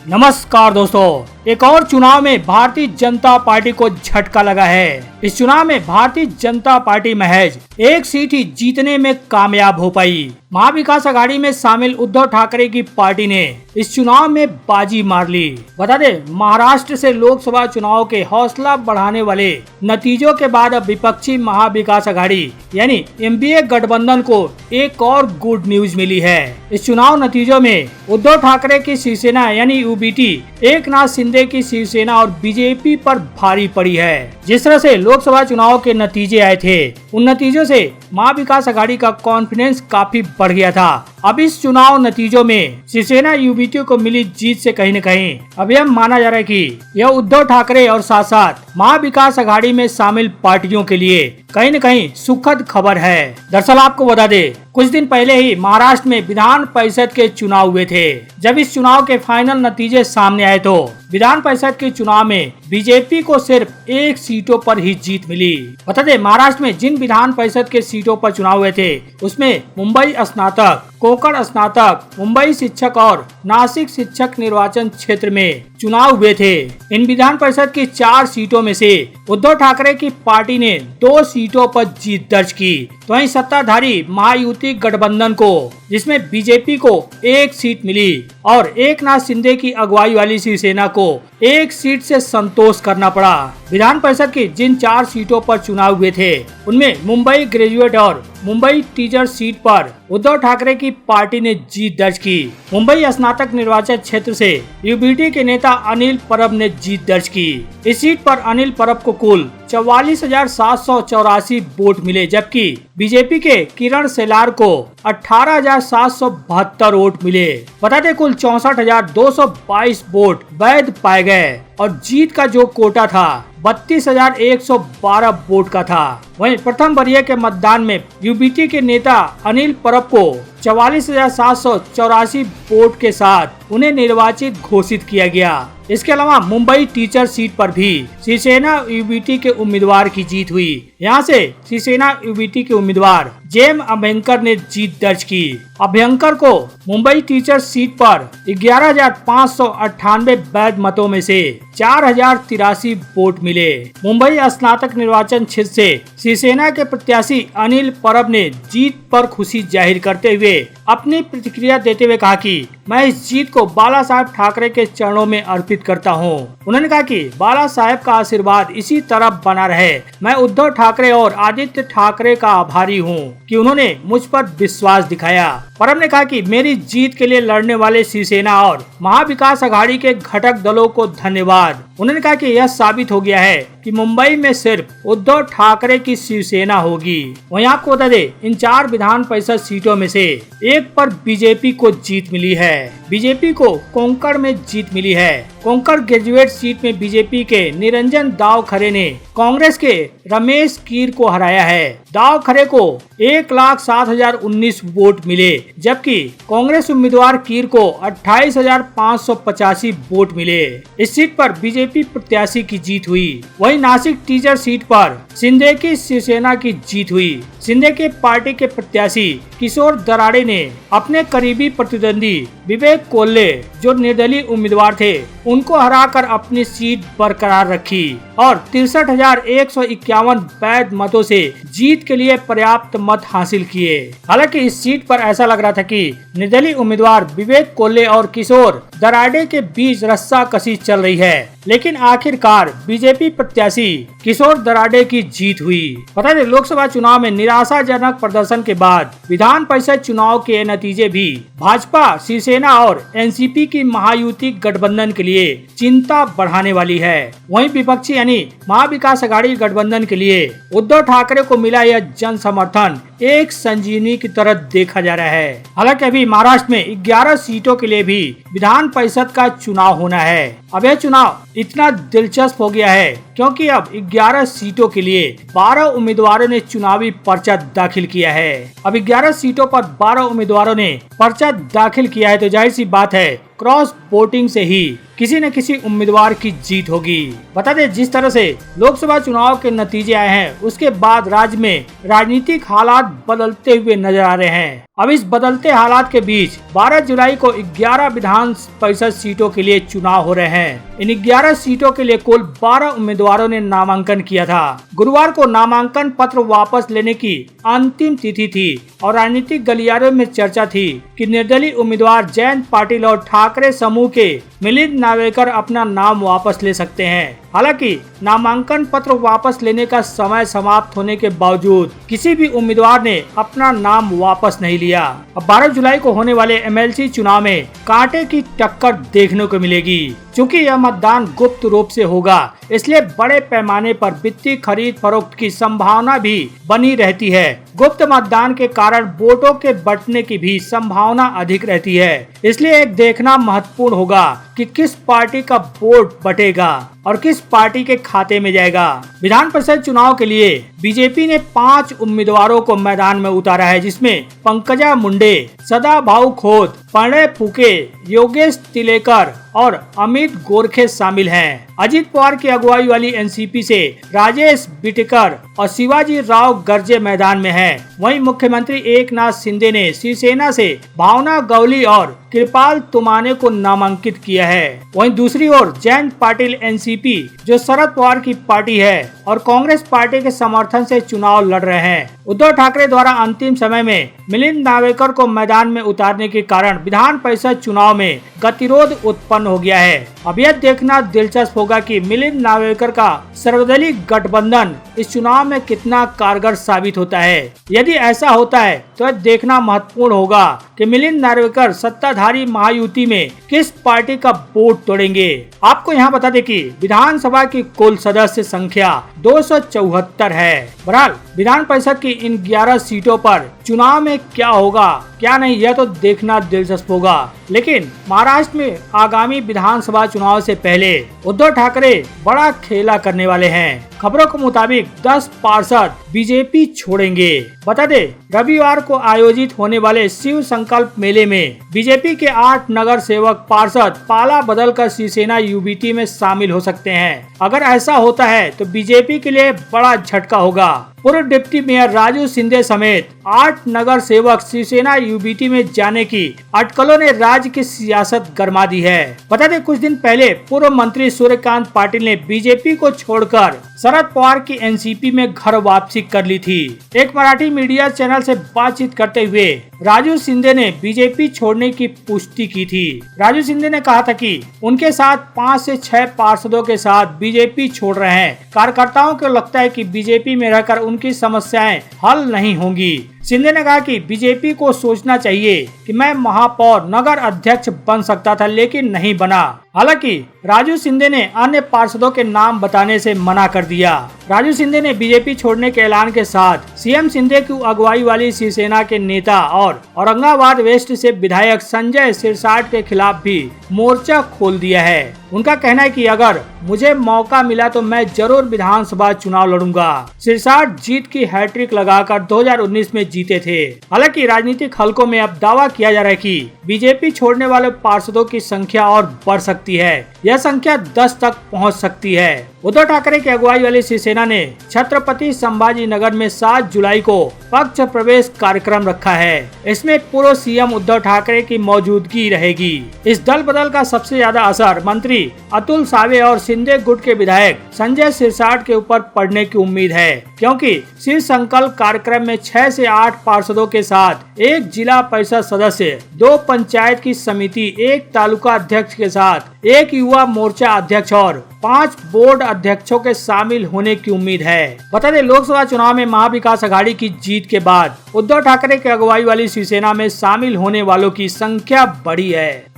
नमस्कार दोस्तों, एक और चुनाव में भारतीय जनता पार्टी को झटका लगा है। इस चुनाव में भारतीय जनता पार्टी महज एक सीट ही जीतने में कामयाब हो पाई। महाविकास अघाड़ी में शामिल उद्धव ठाकरे की पार्टी ने इस चुनाव में बाजी मार ली। बता दें, महाराष्ट्र से लोकसभा चुनाव के हौसला बढ़ाने वाले नतीजों के बाद अब विपक्षी महाविकास अघाड़ी यानी एनडीए गठबंधन को एक और गुड न्यूज मिली है। इस चुनाव नतीजों में उद्धव ठाकरे की शिवसेना यानी यूबीटी, एकनाथ शिंदे की शिवसेना और बीजेपी पर भारी पड़ी है। जिस तरह से लोकसभा चुनाव के नतीजे आए थे, उन नतीजों से महाविकास अघाड़ी का कॉन्फिडेंस काफी बढ़ गया था। अब इस चुनाव नतीजों में शिवसेना यूबीटी को मिली जीत से कहीं न कहीं अब यह माना जा रहा है कि यह उद्धव ठाकरे और साथ साथ महाविकास अघाड़ी में शामिल पार्टियों के लिए कहीं न कहीं सुखद खबर है। दरअसल आपको बता दें, कुछ दिन पहले ही महाराष्ट्र में विधान परिषद के चुनाव हुए थे। जब इस चुनाव के फाइनल नतीजे सामने आए तो विधान परिषद के चुनाव में बीजेपी को सिर्फ एक सीटों पर ही जीत मिली। बता दें, महाराष्ट्र में जिन विधान परिषद के सीटों पर चुनाव हुए थे उसमें मुंबई स्नातक, कोंकण स्नातक, मुंबई शिक्षक और नासिक शिक्षक निर्वाचन क्षेत्र में चुनाव हुए थे। इन विधान परिषद की 4 सीटों में से उद्धव ठाकरे की पार्टी ने 2 सीटों पर जीत दर्ज की, तो वहीं सत्ताधारी महायुति गठबंधन को, जिसमें बीजेपी को 1 सीट मिली और एकनाथ शिंदे की अगुवाई वाली शिवसेना को 1 सीट से संतोष करना पड़ा। विधान परिषद की जिन 4 सीटों पर चुनाव हुए थे उनमें मुंबई ग्रेजुएट और मुंबई टीचर सीट पर उद्धव ठाकरे की पार्टी ने जीत दर्ज की। मुंबई स्नातक निर्वाचन क्षेत्र से यूबीटी के नेता अनिल परब ने जीत दर्ज की। इस सीट पर अनिल परब को कुल 44,784 वोट मिले, जबकि बीजेपी के किरण सेलार को 18,772 वोट मिले। बता दें, कुल 64,222 वोट वैध पाए गए और जीत का जो कोटा था 32,112 वोट का था। वहीं प्रथम वरीय के मतदान में यूबीटी के नेता अनिल परब को 44,784 वोट के साथ उन्हें निर्वाचित घोषित किया गया। इसके अलावा मुंबई टीचर सीट पर भी शिवसेना यूबीटी के उम्मीदवार की जीत हुई। यहां से शिवसेना यूबीटी के उम्मीदवार जेम अभ्यंकर ने जीत दर्ज की। अभ्यंकर को मुंबई टीचर सीट पर 11,598 वैध मतों में से 4,083 वोट मिले। मुंबई स्नातक निर्वाचन क्षेत्र से शिवसेना के प्रत्याशी अनिल परब ने जीत पर खुशी जाहिर करते हुए अपनी प्रतिक्रिया देते हुए कहा कि मैं इस जीत को बाला साहेब ठाकरे के चरणों में अर्पित करता हूं। उन्होंने कहा कि बाला साहेब का आशीर्वाद इसी तरह बना रहे। मैं उद्धव ठाकरे और आदित्य ठाकरे का आभारी हूं कि उन्होंने मुझ पर विश्वास दिखाया। परब ने कहा कि मेरी जीत के लिए लड़ने वाले शिवसेना और महाविकास अघाड़ी के घटक दलों को धन्यवाद। उन्होंने कहा कि यह साबित हो गया है कि मुंबई में सिर्फ उद्धव ठाकरे की शिवसेना होगी। वहीं आपको बता दें, इन 4 विधान परिषद सीटों में से एक पर बीजेपी को जीत मिली है। बीजेपी को कोंकण में जीत मिली है। कोंकण ग्रेजुएट सीट में बीजेपी के निरंजन दावखरे ने कांग्रेस के रमेश कीर को हराया है। दावखरे को 1,07,019 वोट मिले, जबकि कांग्रेस उम्मीदवार कीर को 28,585 वोट मिले। इस सीट पर बीजेपी प्रत्याशी की जीत हुई। वहीं नासिक टीचर सीट पर शिंदे की शिवसेना की जीत हुई। शिंदे के पार्टी के प्रत्याशी किशोर दराड़े ने अपने करीबी प्रतिद्वंदी विवेक कोल्हे, जो निर्दलीय उम्मीदवार थे, उनको हराकर अपनी सीट बरकरार रखी और 63,151 वैध मतों से जीत के लिए पर्याप्त मत हासिल किए। हालांकि इस सीट पर ऐसा लग रहा था कि निर्दलीय उम्मीदवार विवेक कोल्हे और किशोर दराड़े के बीच रस्साकसी चल रही है, लेकिन आखिरकार बीजेपी प्रत्याशी किशोर दराड़े की जीत हुई। पता नहीं, लोकसभा चुनाव में निराशाजनक प्रदर्शन के बाद विधान परिषद चुनाव के नतीजे भी भाजपा, शिवसेना और एनसीपी की महायुति गठबंधन के लिए चिंता बढ़ाने वाली है। वहीं विपक्षी यानी महाविकास अघाड़ी गठबंधन के लिए उद्धव ठाकरे को मिला यह जन समर्थन एक संजीवनी की तरह देखा जा रहा है। हालांकि अभी महाराष्ट्र में 11 सीटों के लिए भी विधान परिषद का चुनाव होना है। अब यह चुनाव इतना दिलचस्प हो गया है क्योंकि अब 11 सीटों के लिए 12 उम्मीदवारों ने चुनावी पर्चा दाखिल किया है। अब 11 सीटों पर 12 उम्मीदवारों ने पर्चा दाखिल किया है, तो जाहिर सी बात है क्रॉस वोटिंग से ही किसी न किसी उम्मीदवार की जीत होगी। बता दें, जिस तरह से लोकसभा चुनाव के नतीजे आए हैं उसके बाद राज्य में राजनीतिक हालात बदलते हुए नजर आ रहे हैं। अब इस बदलते हालात के बीच 12 जुलाई को 11 विधान परिषद सीटों के लिए चुनाव हो रहे हैं। इन 11 सीटों के लिए कुल 12 उम्मीदवारों ने नामांकन किया था। गुरुवार को नामांकन पत्र वापस लेने की अंतिम तिथि थी और राजनीतिक गलियारों में चर्चा थी कि निर्दलीय उम्मीदवार जयंत पाटिल और ठाकरे समूह के मिलिंद नार्वेकर अपना नाम वापस ले सकते हैं। हालांकि नामांकन पत्र वापस लेने का समय समाप्त होने के बावजूद किसी भी उम्मीदवार ने अपना नाम वापस नहीं लिया। अब 12 जुलाई को होने वाले एमएलसी चुनाव में कांटे की टक्कर देखने को मिलेगी। चूँकि यह मतदान गुप्त रूप से होगा, इसलिए बड़े पैमाने पर वित्तीय खरीद फरोख्त की संभावना भी बनी रहती है। गुप्त मतदान के कारण वोटों के बंटने की भी संभावना अधिक रहती है। इसलिए एक देखना महत्वपूर्ण होगा कि किस पार्टी का वोट बटेगा और किस पार्टी के खाते में जाएगा। विधान परिषद चुनाव के लिए बीजेपी ने 5 उम्मीदवारों को मैदान में उतारा है, जिसमें पंकजा मुंडे, सदाभाऊ खोत, प्रणय फूके, योगेश तिलेकर और अमित गोरखे शामिल हैं। अजित पवार की अगुवाई वाली एनसीपी से राजेश बिटकर और शिवाजी राव गर्जे मैदान में हैं। वहीं मुख्यमंत्री एकनाथ शिंदे ने शिवसेना से भावना गवली और कृपाल तुमाने को नामांकित किया है। वहीं दूसरी ओर जयंत पाटिल एनसीपी, जो शरद पवार की पार्टी है, और कांग्रेस पार्टी के समर्थन से चुनाव लड़ रहे हैं। उद्धव ठाकरे द्वारा अंतिम समय में मिलिंद नार्वेकर को मैदान में उतारने के कारण विधान परिषद चुनाव में गतिरोध उत्पन्न हो गया है। अब यह देखना दिलचस्प होगा कि मिलिंद नार्वेकर का सर्वदलीय गठबंधन इस चुनाव में कितना कारगर साबित होता है। यदि ऐसा होता है तो यह देखना महत्वपूर्ण होगा कि मिलिंद नार्वेकर सत्ताधारी महायुति में किस पार्टी का वोट तोड़ेंगे। आपको यहाँ बता दें कि विधानसभा की कुल सदस्य संख्या 274 है। बहरहाल विधान परिषद की इन 11 सीटों पर चुनाव में क्या होगा क्या नहीं, यह तो देखना दिलचस्प होगा। लेकिन महाराष्ट्र में आगामी विधानसभा चुनाव से पहले उद्धव ठाकरे बड़ा खेला करने वाले हैं। खबरों के मुताबिक 10 पार्षद बीजेपी छोड़ेंगे। बता दे, रविवार को आयोजित होने वाले शिव संकल्प मेले में बीजेपी के 8 नगर सेवक पार्षद पाला बदलकर शिवसेना यूबीटी में शामिल हो सकते हैं। अगर ऐसा होता है तो बीजेपी के लिए बड़ा झटका होगा। पूर्व डिप्टी मेयर राजू शिंदे समेत 8 नगर सेवक शिवसेना यूबीटी में जाने की अटकलों ने राज्य की सियासत गरमा दी है। बता दें, कुछ दिन पहले पूर्व मंत्री सूर्यकांत पाटिल ने बीजेपी को छोड़कर शरद पवार की एनसीपी में घर वापसी कर ली थी। एक मराठी मीडिया चैनल से बातचीत करते हुए राजू शिंदे ने बीजेपी छोड़ने की पुष्टि की थी। राजू शिंदे ने कहा था कि उनके साथ 5 से 6 पार्षदों के साथ बीजेपी छोड़ रहे हैं। कार्यकर्ताओं को लगता है कि बीजेपी में रहकर उनकी समस्याएं हल नहीं होंगी। शिंदे ने कहा कि बीजेपी को सोचना चाहिए कि मैं महापौर नगर अध्यक्ष बन सकता था, लेकिन नहीं बना। हालांकि राजू शिंदे ने अन्य पार्षदों के नाम बताने से मना कर दिया। राजू शिंदे ने बीजेपी छोड़ने के ऐलान के साथ सीएम शिंदे की अगुवाई वाली शिवसेना के नेता और औरंगाबाद वेस्ट से विधायक संजय सिरसाट के खिलाफ भी मोर्चा खोल दिया है। उनका कहना है कि अगर मुझे मौका मिला तो मैं जरूर विधानसभा चुनाव लड़ूंगा। सिरसाट जीत की हैट्रिक लगाकर 2019 में जीते थे। हालांकि राजनीतिक हलकों में अब दावा किया जा रहा है कि बीजेपी छोड़ने वाले पार्षदों की संख्या और बढ़ सकती है। यह संख्या 10 तक पहुंच सकती है। उद्धव ठाकरे की अगुवाई वाली शिवसेना ने छत्रपति संभाजी नगर में 7 जुलाई को पक्ष प्रवेश कार्यक्रम रखा है। इसमें पूर्व सीएम उद्धव ठाकरे की मौजूदगी रहेगी। इस दल बदल का सबसे ज्यादा असर मंत्री अतुल सावे और शिंदे गुट के विधायक संजय सिरसाट के ऊपर पड़ने की उम्मीद है, क्योंकि शिव संकल्प कार्यक्रम में 6 से 8 पार्षदों के साथ 1 जिला परिषद सदस्य, 2 पंचायत की समिति, 1 तालुका अध्यक्ष के साथ 1 युवा मोर्चा अध्यक्ष और 5 बोर्ड अध्यक्षों के शामिल होने की उम्मीद है। बता दें, लोकसभा चुनाव में महाविकास अघाड़ी की जीत के बाद उद्धव ठाकरे की अगुवाई वाली शिवसेना में शामिल होने वालों की संख्या बढ़ी है।